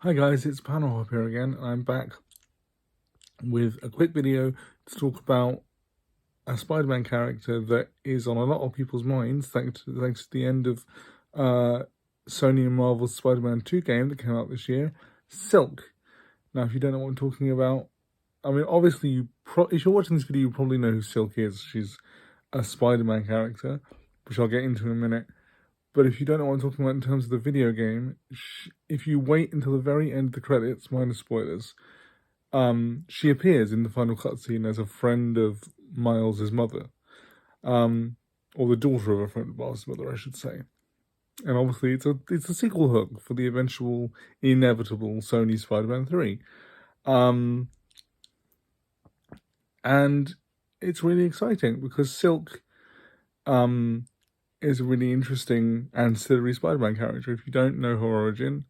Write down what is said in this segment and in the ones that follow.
Hi guys, it's Panel Hop here again, and I'm back with a quick video to talk about a Spider-Man character that is on a lot of people's minds thanks to the end of Sony and Marvel's Spider-Man 2 game that came out this year, Silk. Now, if you don't know what I'm talking about, I mean, obviously, if you're watching this video, you probably know who Silk is. She's a Spider-Man character, which I'll get into in a minute. But if you don't know what I'm talking about in terms of the video game, if you wait until the very end of the credits, minus spoilers, she appears in the final cutscene as a friend of Miles' mother, or the daughter of a friend of Miles' mother, I should say. And obviously, it's a sequel hook for the eventual, inevitable Sony Spider-Man 3. And it's really exciting because Silk, is a really interesting ancillary Spider-Man character. If you don't know her origin,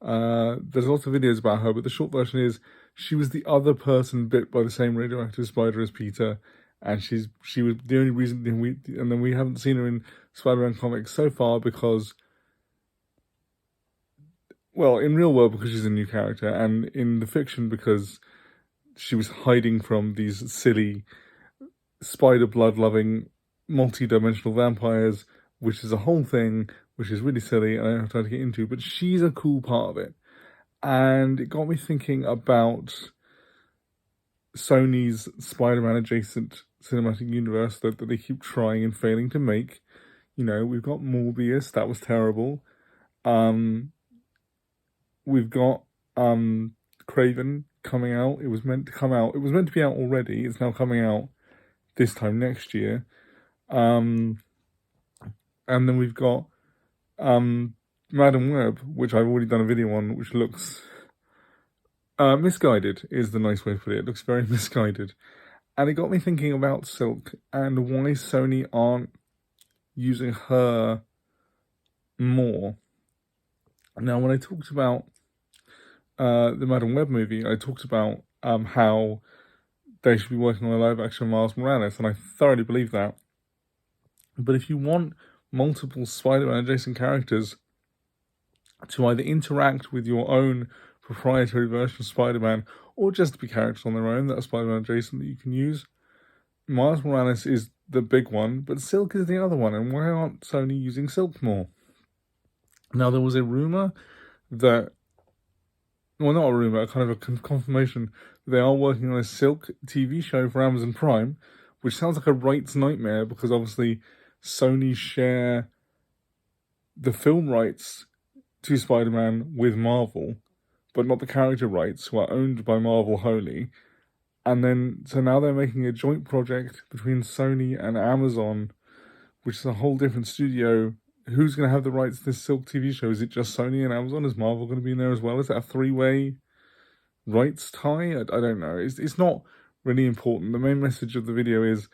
there's lots of videos about her, but the short version is she was the other person bit by the same radioactive spider as Peter, and she was the only reason we haven't seen her in Spider-Man comics so far because, well, in real world because she's a new character, and in the fiction because she was hiding from these silly spider blood-loving multi-dimensional vampires, which is a whole thing, which is really silly, and I don't have time to get into, but she's a cool part of it. And it got me thinking about Sony's Spider-Man adjacent cinematic universe that they keep trying and failing to make. You know, we've got Morbius, that was terrible. We've got Craven coming out. It was meant to come out. It was meant to be out already. It's now coming out this time next year. And then we've got Madam Web, which I've already done a video on, which looks misguided, is the nice way to put it. It looks very misguided. And it got me thinking about Silk and why Sony aren't using her more. Now, when I talked about the Madam Web movie, I talked about how they should be working on a live-action Miles Morales, and I thoroughly believe that. But if you want multiple Spider-Man adjacent characters to either interact with your own proprietary version of Spider-Man or just to be characters on their own that are Spider-Man adjacent that you can use, Miles Morales is the big one, but Silk is the other one. And why aren't Sony using Silk more? Now, there was a rumor that, well, not a rumor, kind of a confirmation that they are working on a Silk TV show for Amazon Prime, which sounds like a rights nightmare because obviously Sony share the film rights to Spider-Man with Marvel, but not the character rights, who are owned by Marvel wholly. And then, so now they're making a joint project between Sony and Amazon, which is a whole different studio. Who's going to have the rights to this Silk TV show? Is it just Sony and Amazon? Is Marvel going to be in there as well? Is that a three-way rights tie? I don't know. It's not really important. The main message of the video is,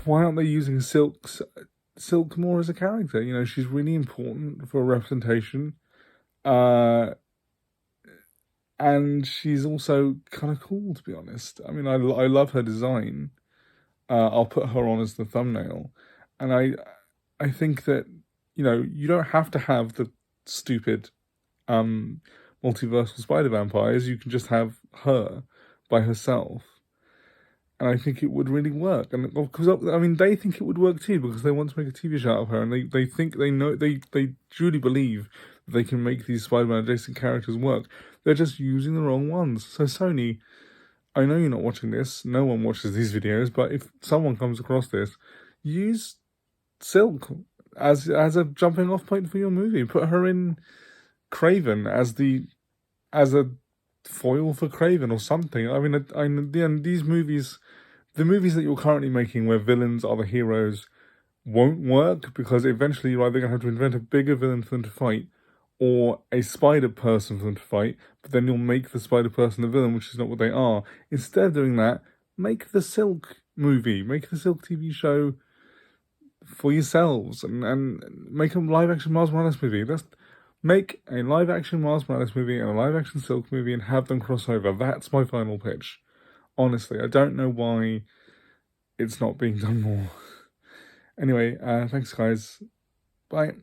why aren't they using Silk more as a character? You know, she's really important for representation. And she's also kind of cool, to be honest. I mean, I love her design. I'll put her on as the thumbnail. And I think that, you know, you don't have to have the stupid multiversal spider vampires. You can just have her by herself. And I think it would really work. And because, I mean, they think it would work too because they want to make a TV show out of her. And they think they truly believe that they can make these Spider-Man adjacent characters work. They're just using the wrong ones. So Sony, I know you're not watching this. No one watches these videos. But if someone comes across this, use Silk as a jumping off point for your movie. Put her in Craven as a foil for Craven or something. I mean, these movies, the movies that you're currently making where villains are the heroes, won't work because eventually you're either going to have to invent a bigger villain for them to fight or a spider person for them to fight, but then you'll make the spider person the villain, which is not what they are. Instead of doing that, make the Silk movie, make the Silk TV show for yourselves and make a live-action Miles Morales movie. Make a live-action Miles Morales movie and a live-action Silk movie and have them cross over. That's my final pitch. Honestly, I don't know why it's not being done more. Anyway, thanks guys. Bye.